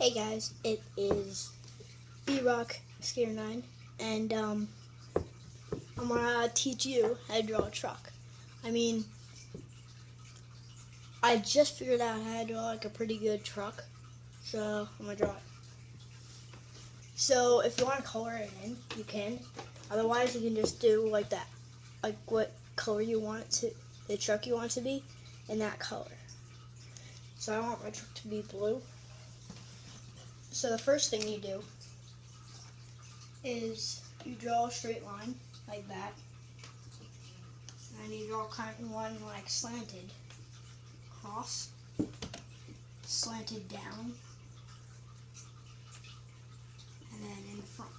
Hey guys, it is B-Rock Skater 9, and I'm gonna teach you how to draw a truck. I just figured out how to draw like a pretty good truck, so I'm gonna draw it. So if you want to color it in, you can. Otherwise, you can just do like that, like what color you want it to, the truck you want it to be, in that color. So I want my truck to be blue. So the first thing you do is you draw a straight line like that, and you draw kind of one like slanted across, slanted down, and then in the front.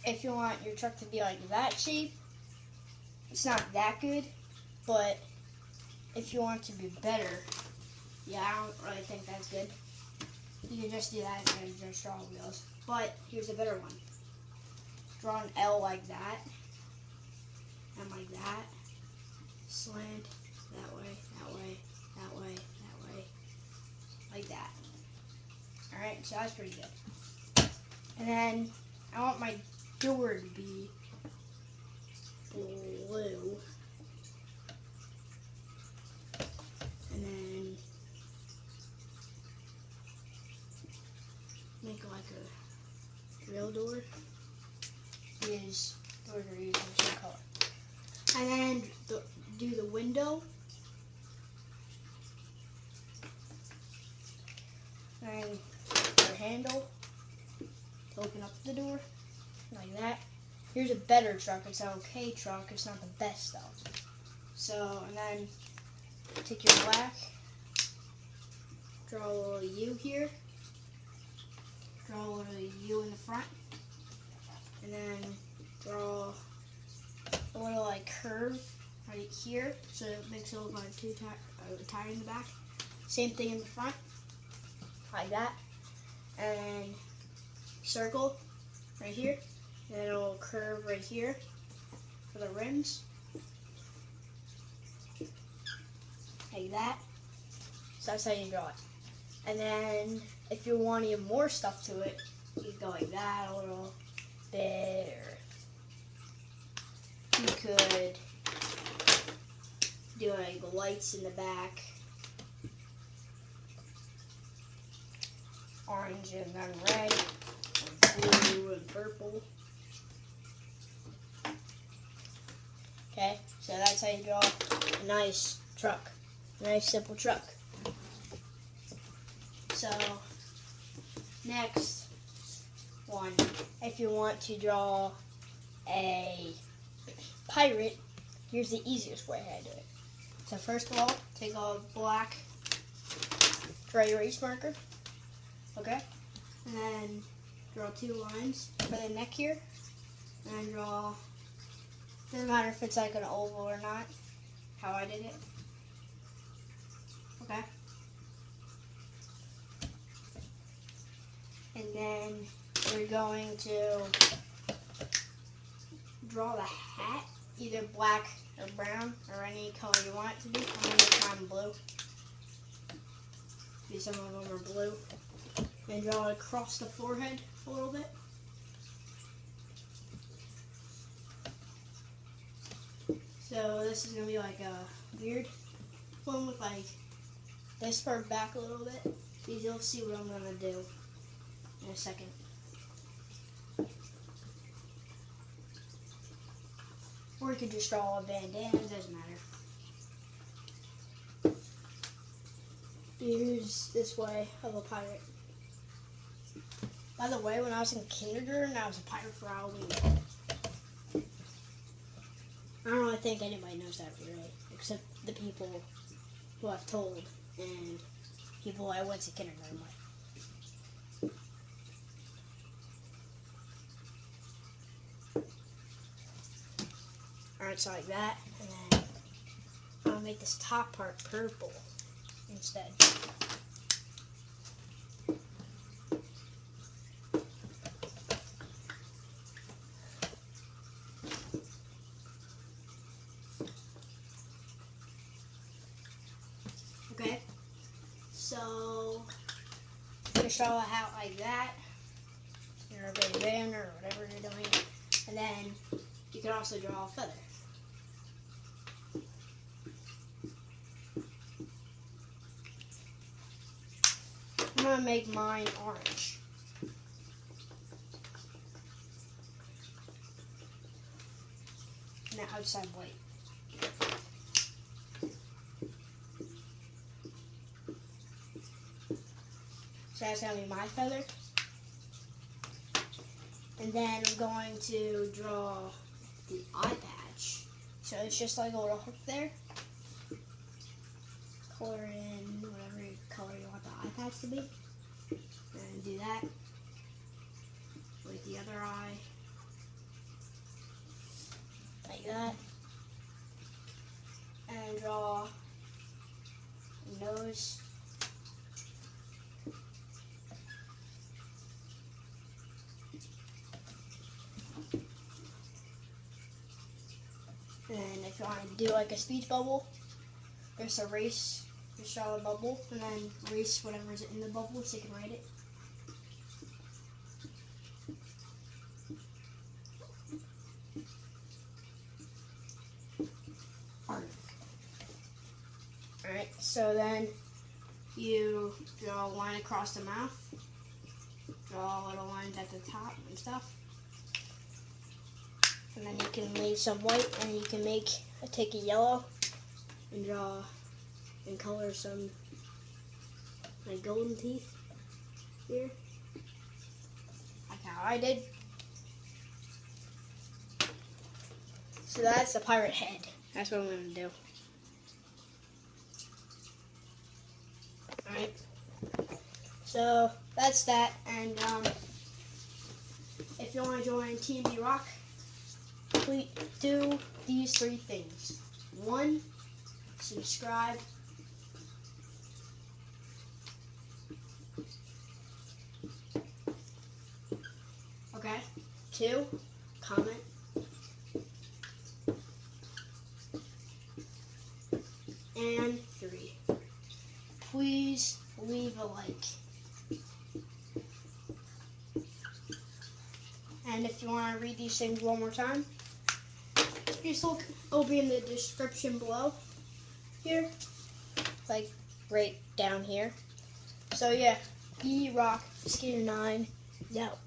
If you want your truck to be like that shape, it's not that good, but if you want it to be better, yeah, I don't really think that's good. You can just do that and just draw wheels. But here's a better one. Draw an L like that, and like that. Slant that way, that way, that way, that way, like that. Alright, so that's pretty good. And then I want my door to be blue. And then make like a real door. Use doors are using the same color. And then do the window. And your handle to open up the door, like that. Here's a better truck. It's an okay truck. It's not the best though. So, and then take your black, draw a little U here, draw a little U in the front, and then draw a little like curve right here, so it makes it look like a tire in the back. Same thing in the front, like that, and circle right here, and then a little curve right here for the rims, like that. So that's how you draw it. And then if you want even more stuff to it, you can go like that a little bit, or you could do like lights in the back, orange and then red, and blue and purple. Okay, so that's how you draw a nice truck, a nice simple truck. So, next one, if you want to draw a pirate, here's the easiest way how to do it. So first of all, take a black dry erase marker, okay? And then draw two lines for the neck here, and then draw, doesn't matter if it's like an oval or not, how I did it, okay? And then we're going to draw the hat, either black or brown or any color you want it to be. I'm going to make mine blue. See, some of them are blue. And draw it across the forehead a little bit. So this is going to be like a weird one with like this part back a little bit. You'll see what I'm going to do in a second. Or you could just draw a bandana, it doesn't matter. Here's this way of a pirate. By the way, when I was in kindergarten, I was a pirate for Halloween. I don't really think anybody knows that really, except the people who I've told and people I went to kindergarten with. Alright, so like that, and then I'll make this top part purple instead. just draw a hat like that, or a big banner, or whatever you're doing, and then you can also draw a feather. I'm gonna make mine orange. And the outside white. So that's gonna be my feather. And then I'm going to draw the eye patch. So it's just like a little hook there. Color in whatever color you want the eye patch to be. And do that with the other eye. Like that. And draw a nose. And if you want to do like a speech bubble, just erase, just draw a bubble, and then erase whatever's in the bubble so you can write it. Alright, so then you draw a line across the mouth, draw little lines at the top and stuff. And then you can leave some white, and you can take a yellow and draw and color some like golden teeth here, like how I did. So that's the pirate head. That's what I'm gonna do. Alright. So that's that, and if you want to join TNB Rock, please do these 3 things. 1, subscribe. 2, comment. And 3, please leave a like. And if you want to read these things one more time, just look, it'll be in the description below here, like right down here. So yeah, TNB Rock Skater 9 is out.